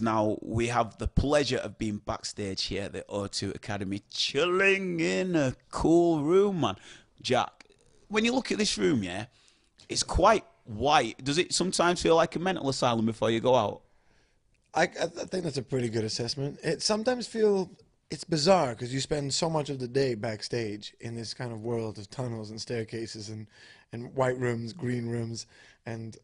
Now, we have the pleasure of being backstage here at the O2 Academy, chilling in a cool room, man. Jack, when you look at this room, yeah, it's quite white. Does it sometimes feel like a mental asylum before you go out? I think that's a pretty good assessment. It sometimes feel it's bizarre because you spend so much of the day backstage in this kind of world of tunnels and staircases and white rooms, green rooms, and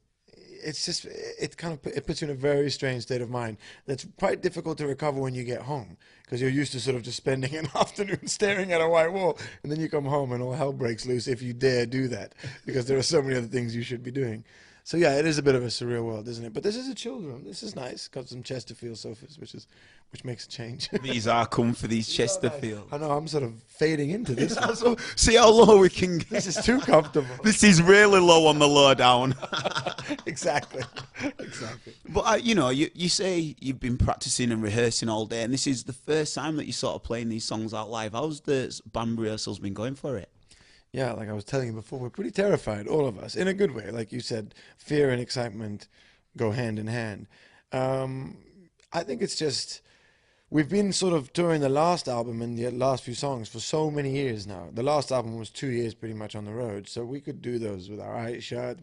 it's just it kind of it puts you in a very strange state of mind that's quite difficult to recover when you get home because you're used to sort of just spending an afternoon staring at a white wall, and then you come home and all hell breaks loose if you dare do that because there are so many other things you should be doing. So yeah, it is a bit of a surreal world, isn't it? But this is a chill room. This is nice. Got some Chesterfield sofas, which makes a change. These are comfy, these These are nice. Chesterfield. I know I'm sort of fading into this one. So, see how low we can This get. is too comfortable. This is really low on the low down. Exactly. Exactly. But you say you've been practicing and rehearsing all day, and this is the first time that you're sort of playing these songs out live. How's the band rehearsals been going for it? Yeah, like I was telling you before, we're pretty terrified, all of us, in a good way. Like you said, fear and excitement go hand in hand. Um, I think it's just we've been sort of touring the last album and the last few songs for so many years now. The last album was 2 years pretty much on the road, so we could do those with our eyes shut.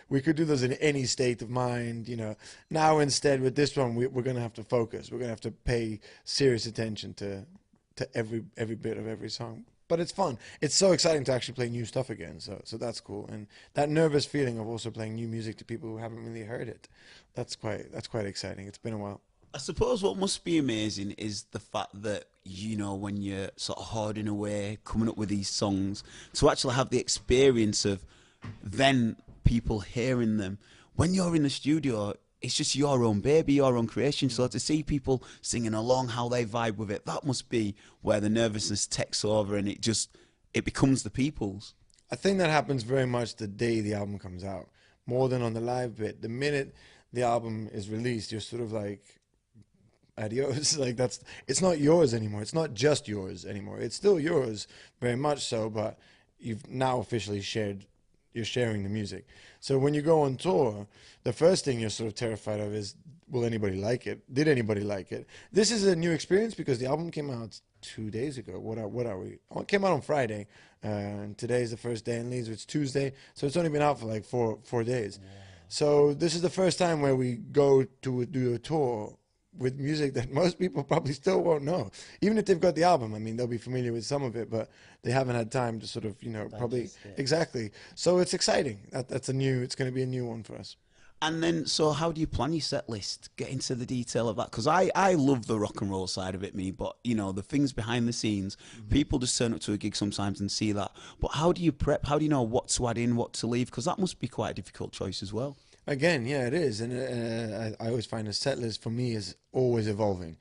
We could do those in any state of mind, you know. Now instead with this one, we're going to have to focus. We're going to have to pay serious attention to every bit of every song. But it's fun. It's so exciting to actually play new stuff again. So that's cool. And that nervous feeling of also playing new music to people who haven't really heard it, that's quite exciting. It's been a while. I suppose what must be amazing is the fact that, when you're sort of hoarding away, coming up with these songs, to actually have the experience of then people hearing them. When you're in the studio, it's just your own baby, your own creation. So to see people singing along, how they vibe with it, that must be where the nervousness takes over and it becomes the people's. I think that happens very much the day the album comes out, more than on the live bit. The minute the album is released, you're sort of like, adios. Like it's not yours anymore. It's not just yours anymore. It's still yours, very much so, but you've now officially you're sharing the music. So when you go on tour, the first thing you're sort of terrified of is, will anybody like it? Did anybody like it? This is a new experience because the album came out 2 days ago. What are we? Oh, it came out on Friday, and today's the first day in Leeds. It's Tuesday, so it's only been out for like four days. So this is the first time where we go to do a tour with music that most people probably still won't know. Even if they've got the album, I mean, they'll be familiar with some of it, but they haven't had time to sort of, probably exactly. So it's exciting. It's going to be a new one for us. And then, so how do you plan your set list? Get into the detail of that because I love the rock and roll side of it, me. But the things behind the scenes, people just turn up to a gig sometimes and see that. But how do you prep? How do you know what to add in, what to leave? Because that must be quite a difficult choice as well. Again, yeah, it is, and I always find a set list for me is always evolving.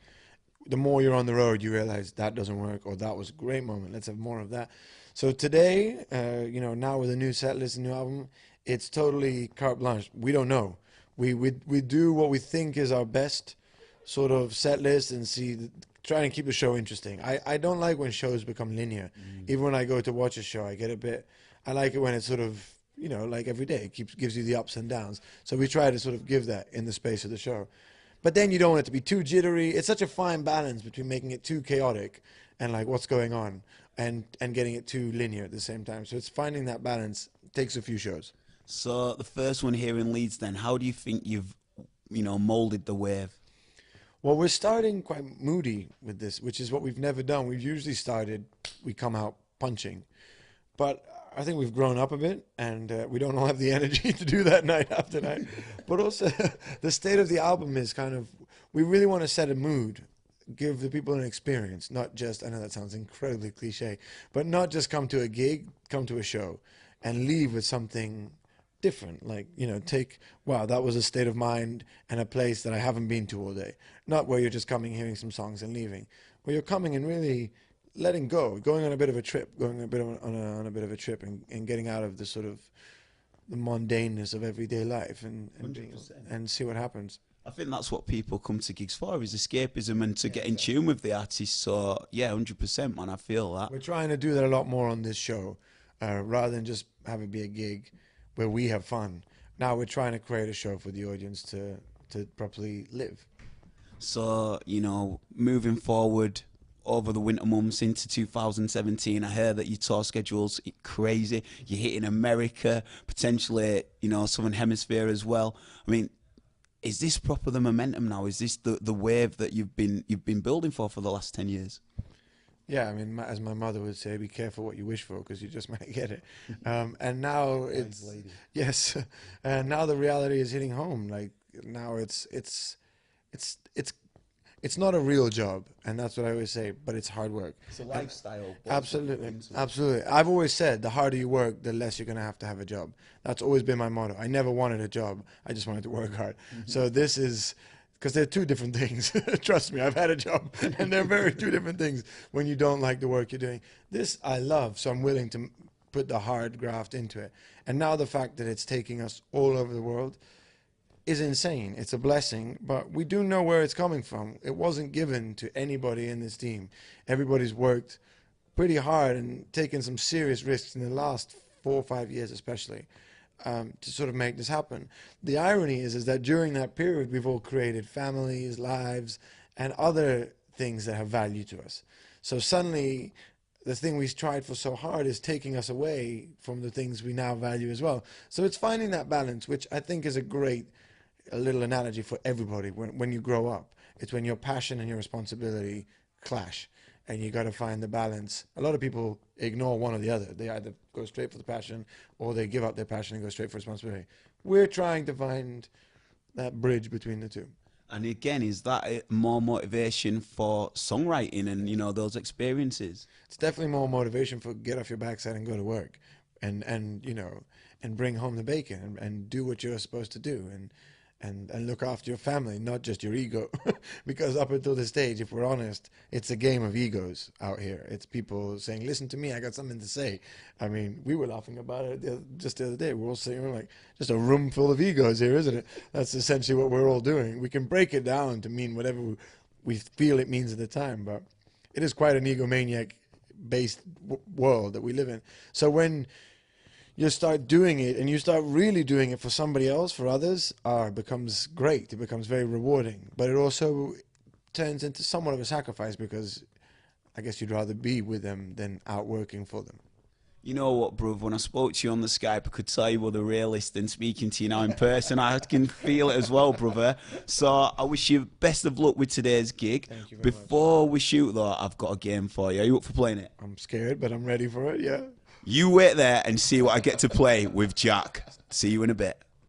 The more you're on the road, you realize that doesn't work, or that was a great moment. Let's have more of that. So today, now with a new set list, a new album, it's totally carte blanche. We don't know. We do what we think is our best sort of set list and try and keep the show interesting. I don't like when shows become linear. Even when I go to watch a show, I like it when it's sort of, like every day, it gives you the ups and downs. So we try to sort of give that in the space of the show. But then you don't want it to be too jittery. It's such a fine balance between making it too chaotic and like what's going on and getting it too linear at the same time. So it's finding that balance takes a few shows. So the first one here in Leeds, then, how do you think you've, molded the wave? Well, we're starting quite moody with this, which is what we've never done. We come out punching. But I think we've grown up a bit, and we don't all have the energy to do that night after night. But also, the state of the album is kind of, we really want to set a mood, give the people an experience, not just, I know that sounds incredibly cliche, but not just come to a gig, come to a show, and leave with something different. Like, wow, that was a state of mind and a place that I haven't been to all day. Not where you're just coming, hearing some songs and leaving. Where you're coming and really letting go, going on a bit of a trip, going a bit on a bit of a trip, and getting out of the sort of the mundaneness of everyday life and see what happens. I think that's what people come to gigs for, is escapism and to get in tune with the artist. So yeah, 100%, man. I feel that. We're trying to do that a lot more on this show, rather than just have it be a gig where we have fun. Now we're trying to create a show for the audience to properly live. So, you know, moving forward over the winter months into 2017, I heard that your tour schedule's crazy. You're hitting America, potentially, you know, Southern Hemisphere as well. I mean, is this proper the momentum now? Is this the wave that you've been building for the last 10 years? Yeah, I mean, as my mother would say, be careful what you wish for because you just might get it. And now it's lady. yes, and now the reality is hitting home. Like now it's it's it's not a real job, and that's what I always say. But it's hard work. It's a lifestyle. Absolutely, absolutely. I've always said the harder you work, the less you're going to have a job. That's always been my motto. I never wanted a job. I just wanted to work hard. So this is because they're two different things. Trust me, I've had a job, and they're very two different things when you don't like the work you're doing. This I love, so I'm willing to put the hard graft into it. And now the fact that it's taking us all over the world is insane. It's a blessing, but we do know where it's coming from. It wasn't given to anybody in this team. Everybody's worked pretty hard and taken some serious risks in the last 4 or 5 years especially to sort of make this happen. The irony is that during that period we've all created families, lives, and other things that have value to us. So suddenly the thing we tried for so hard is taking us away from the things we now value as well. So it's finding that balance, which I think is a little analogy for everybody when you grow up. It's when your passion and your responsibility clash, and you got to find the balance. A lot of people ignore one or the other. They either go straight for the passion or they give up their passion and go straight for responsibility. We're trying to find that bridge between the two. And again, is that more motivation for songwriting and, you know, those experiences? It's definitely more motivation for get off your backside and go to work and you know, and bring home the bacon and do what you're supposed to do and look after your family, not just your ego. Because up until this stage, if we're honest, it's a game of egos out here. It's people saying, listen to me, I got something to say. I mean, we were laughing about it just the other day. We're all sitting, we're like, just a room full of egos here, isn't it? That's essentially what we're all doing. We can break it down to mean whatever we feel it means at the time, but it is quite an egomaniac-based world that we live in. So when you start doing it and you start really doing it for somebody else, for others, it becomes great. It becomes very rewarding. But it also turns into somewhat of a sacrifice because I guess you'd rather be with them than out working for them. You know what, bruv, when I spoke to you on the Skype, I could tell you were the realist, and speaking to you now in person, I can feel it as well, brother. So I wish you best of luck with today's gig. Thank you very much. Before we shoot, though, I've got a game for you. Are you up for playing it? I'm scared, but I'm ready for it, yeah. You wait there and see what I get to play with Jack. See you in a bit.